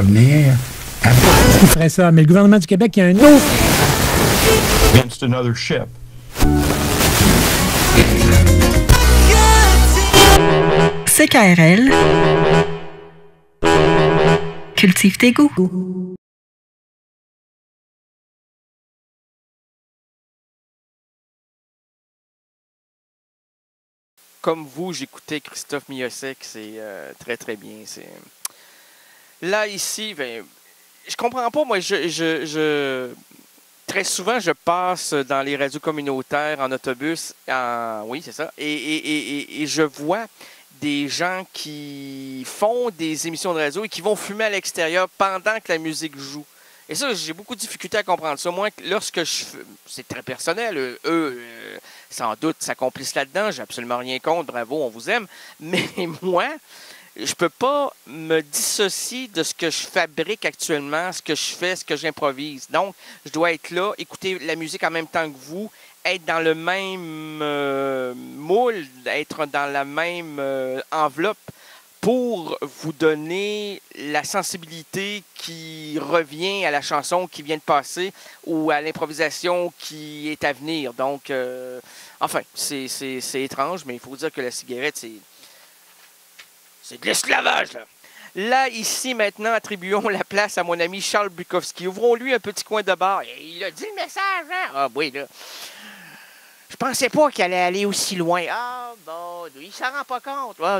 revenir. Il ferait ça, mais le gouvernement du Québec, il y a un autre. Against another ship. CKRL. Cultive tes goûts. Comme vous, j'écoutais Christophe Miossec, c'est très très bien. Là, ici, ben, je comprends pas, moi, très souvent, je passe dans les radios communautaires, en autobus, oui, c'est ça, et je vois des gens qui font des émissions de radio et qui vont fumer à l'extérieur pendant que la musique joue. Et ça, j'ai beaucoup de difficulté à comprendre ça. Moi, lorsque c'est très personnel, eux, sans doute, s'accomplissent là-dedans. J'ai absolument rien contre. Bravo, on vous aime. Mais moi, je peux pas me dissocier de ce que je fabrique actuellement, ce que je fais, ce que j'improvise. Donc, je dois être là, écouter la musique en même temps que vous, être dans le même moule, être dans la même enveloppe pour vous donner la sensibilité qui revient à la chanson qui vient de passer ou à l'improvisation qui est à venir. Donc, enfin, c'est étrange, mais il faut dire que la cigarette, c'est de l'esclavage, là. Là, ici, maintenant, attribuons la place à mon ami Charles Bukowski. Ouvrons-lui un petit coin de bar. Il a dit le message, hein? Ah oui, là. Je pensais pas qu'il allait aller aussi loin. Ah, bon, il s'en rend pas compte. Oh,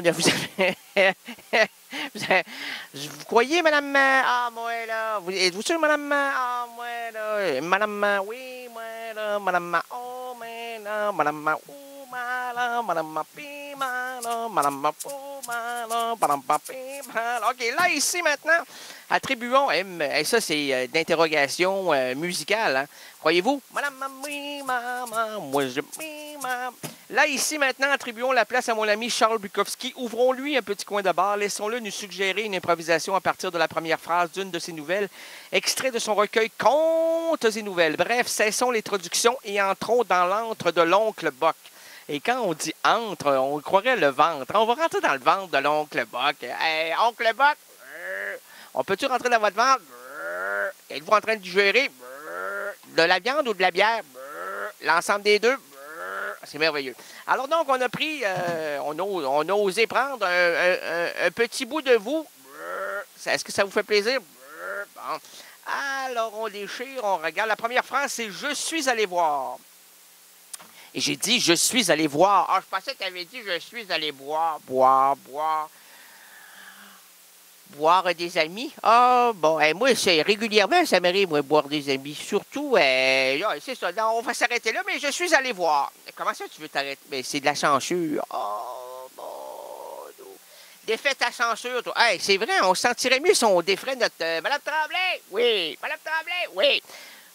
vous croyez, madame? Ah, moi, là. Êtes-vous sûr, madame? Ah, moi, là. Madame, oui, moi, là. Madame, oh, mais là. Madame, oh, là. Madame, pima, là. Madame, oh, là. Madame, pima. OK, là, ici, maintenant, attribuons. Et ça, c'est d'interrogation musicale, hein. Croyez-vous? Madame, oui, maman, moi, je... Là, ici, maintenant, attribuons la place à mon ami Charles Bukowski. Ouvrons-lui un petit coin de bar. Laissons-le nous suggérer une improvisation à partir de la première phrase d'une de ses nouvelles, extrait de son recueil Contes et nouvelles. Bref, cessons les traductions et entrons dans l'antre de l'oncle Bock. Et quand on dit entre, on croirait le ventre. On va rentrer dans le ventre de l'oncle Bock. Hey, oncle Bock, on peut-tu rentrer dans votre ventre? Êtes-vous en train de digérer? De la viande ou de la bière? L'ensemble des deux? C'est merveilleux. Alors donc, on a pris, on a osé prendre un petit bout de vous. Est-ce que ça vous fait plaisir? Bon. Alors, on déchire, on regarde. La première phrase, c'est « Je suis allé voir ». Et j'ai dit « Je suis allé voir ». Ah, je pensais que tu avais dit « Je suis allé boire, boire, boire ». Boire des amis? Ah, bon, moi, c'est régulièrement, ça m'arrive, moi, boire des amis. Surtout, là, c'est ça, non, on va s'arrêter là, mais je suis allé voir. Comment ça, tu veux t'arrêter? Mais c'est de la censure. Oh, bon, défait ta censure, toi. Hey, c'est vrai, on se sentirait mieux si on défrait notre... Madame Tremblay? Oui. Madame Tremblay? Oui.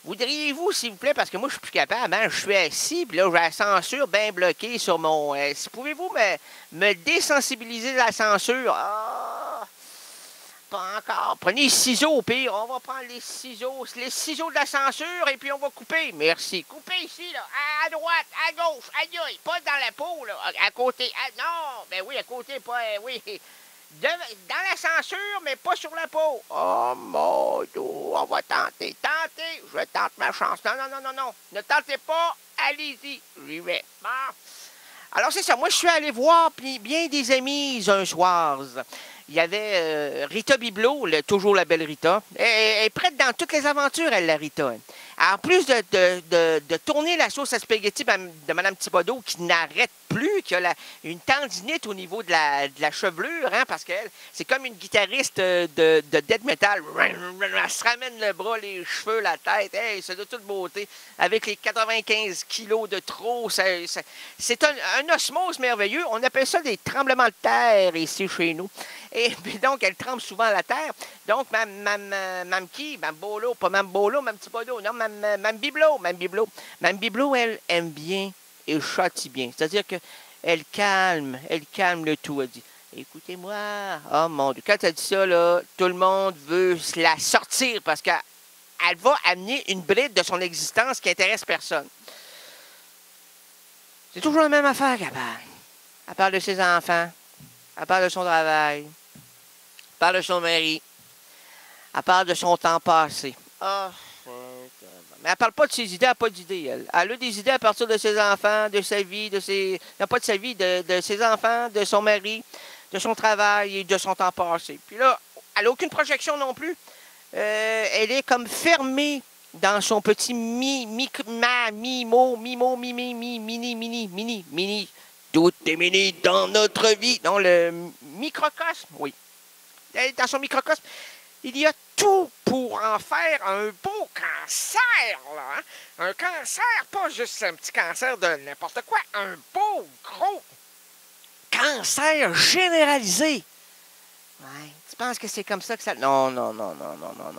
Voudriez-vous, s'il vous plaît, parce que moi, je suis plus capable, hein? Je suis assis, puis là, j'ai la censure bien bloquée sur mon... pouvez-vous me désensibiliser de la censure? Ah... Pas encore. Prenez les ciseaux au pire. On va prendre les ciseaux de la censure et puis on va couper. Merci. Coupez ici, là. À droite, à gauche, aïe, pas dans la peau, là. À côté. Non, ben oui, à côté, pas. Oui. Dans la censure, mais pas sur la peau. Oh mon Dieu, on va tenter. Tentez. Je tente ma chance. Non. Ne tentez pas. Allez-y. J'y vais. Bon. Alors, c'est ça. Moi, je suis allé voir bien des amis un soir. Il y avait Rita Biblo, toujours la belle Rita. Elle est prête dans toutes les aventures, elle, la Rita. En plus de tourner la sauce à spaghetti de Mme Thibodeau, qui n'arrête plus, qui a une tendinite au niveau de la chevelure, hein, parce qu'elle, c'est comme une guitariste de death metal. Elle se ramène le bras, les cheveux, la tête. Hey, c'est de toute beauté. Avec les 95 kilos de trop, c'est un osmose merveilleux. On appelle ça des tremblements de terre ici chez nous. Et puis donc, elle tremble souvent à la terre. Donc, Mme Bolo, pas Mme Bolo, Mme Thibodeau, non, Mme Biblo. Mme Biblo, elle aime bien et châtie bien. C'est-à-dire qu'elle calme le tout. Elle dit, écoutez-moi, oh mon Dieu, quand elle dit ça, là, tout le monde veut la sortir parce qu'elle va amener une bride de son existence qui intéresse personne. C'est toujours la même affaire qu'elle parle. Elle parle de ses enfants, elle parle de son travail, elle parle de son mari. Elle parle de son temps passé. Ah, mais elle parle pas de ses idées, elle n'a pas d'idées, elle. Elle a des idées à partir de ses enfants, de sa vie, de ses... Non, pas de sa vie, de ses enfants, de son mari, de son travail et de son temps passé. Puis là, elle n'a aucune projection non plus. Elle est comme fermée dans son petit mini. Tout est mini dans notre vie. Non, le microcosme, oui. Dans son microcosme, il y a tout pour en faire un beau cancer, là. Hein? Un cancer, pas juste un petit cancer de n'importe quoi, un beau, gros cancer généralisé. Ouais. Tu penses que c'est comme ça que ça... Non.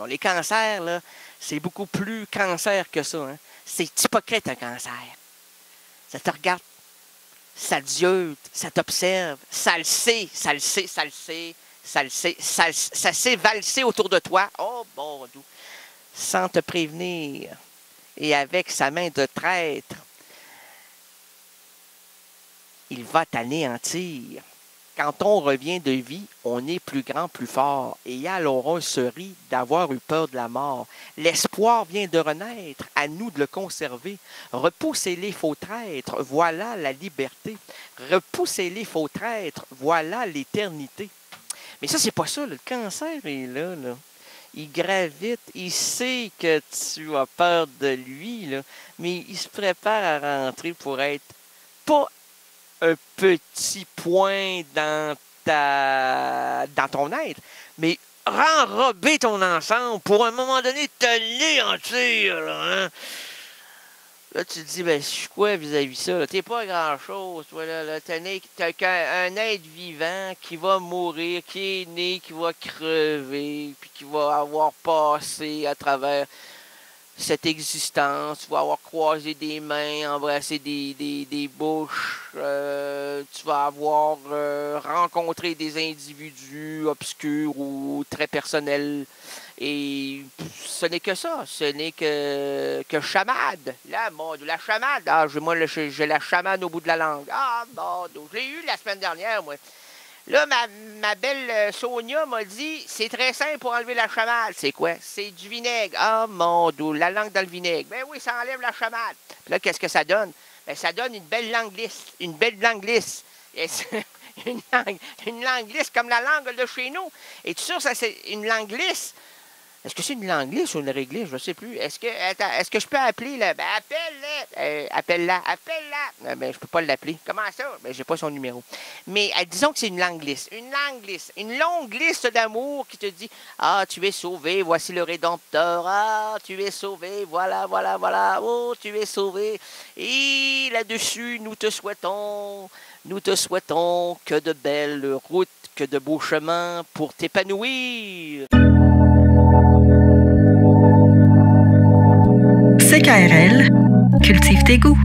Les cancers, là, c'est beaucoup plus cancer que ça. Hein? C'est hypocrite, un cancer. Ça te regarde, ça te ziote, ça t'observe, ça le sait. Ça s'est valsé autour de toi. Oh, bon, doux. Sans te prévenir. Et avec sa main de traître, il va t'anéantir. Quand on revient de vie, on est plus grand, plus fort. Et alors on se rit d'avoir eu peur de la mort. L'espoir vient de renaître, à nous de le conserver. Repoussez les faux traîtres, voilà la liberté. Repoussez les faux traîtres, voilà l'éternité. Mais ça, c'est pas ça. Là. Le cancer est là. Il gravite. Il sait que tu as peur de lui. Là, mais il se prépare à rentrer pour être pas un petit point dans ton être, mais renrober ton ensemble pour à un moment donné t'anéantir. Là, hein? Là, tu te dis, ben, je suis quoi vis-à-vis ça? T'es pas grand-chose, toi, là. T'as un être vivant qui va mourir, qui est né, qui va crever, puis qui va avoir passé à travers cette existence. Tu vas avoir croisé des mains, embrassé des bouches. Tu vas avoir rencontré des individus obscurs ou très personnels. Et ce n'est que ça. Ce n'est que chamade. La mode, la chamade. Ah, j'ai la chamade au bout de la langue. Ah, bon, je l'ai eu la semaine dernière, moi. Là, ma belle Sonia m'a dit, c'est très simple pour enlever la chamade. C'est quoi? C'est du vinaigre. Ah, mon Dieu, la langue dans le vinaigre. Ben oui, ça enlève la chamade. Puis là, qu'est-ce que ça donne? Ben, ça donne une belle langue lisse. Une belle langue lisse. Et une langue lisse comme la langue de chez nous. Et tu sûr, ça, c'est une langue lisse? Est-ce que c'est une langue lisse ou une réglisse? Je ne sais plus. Est-ce que je peux appeler là? Ben, appelle-la. Ben, je peux pas l'appeler. Comment ça? Ben, j'ai pas son numéro. Mais disons que c'est une langue lisse. Une langue lisse. Une longue liste d'amour qui te dit, ah, tu es sauvé, voici le Rédempteur. Ah, tu es sauvé, voilà. Oh, tu es sauvé. Et là-dessus, nous te souhaitons que de belles routes, que de beaux chemins pour t'épanouir. CKRL, cultive tes goûts.